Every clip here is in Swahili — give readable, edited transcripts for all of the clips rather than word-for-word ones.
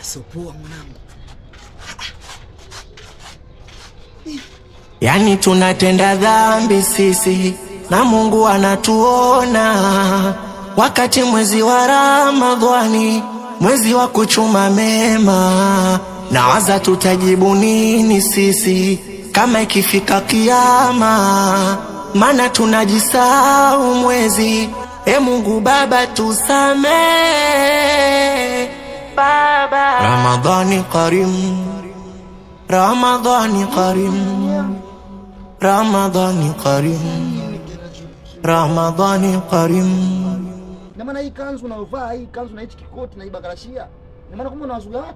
sio poa mwanangu. Yani tunatenda dhambi sisi na Mungu anatuona, wakati mwezi wa Ramadhani, mwezi wa kuchuma mema. Nawaza tutajibu nini sisi kama ikifika kiyama, mana tunajisahau mwezi. Mungu Baba tusamee Baba. Ramadhani karim, Ramadhani karim, Ramadhani karim, Ramadhani karim. Na maana hii kanzu unayovaa, hii kanzu na hichi kikoti na hii bakarashia, na maana kumbe unawazuga watu.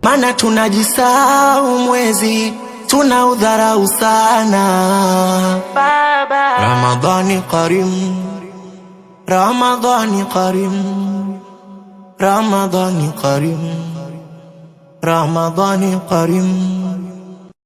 Mana tunajisahau mwezi, tunaudharau sana Baba. Ramadhani karim, Ramadhani karim, Ramadhani karim, Ramadhani karim.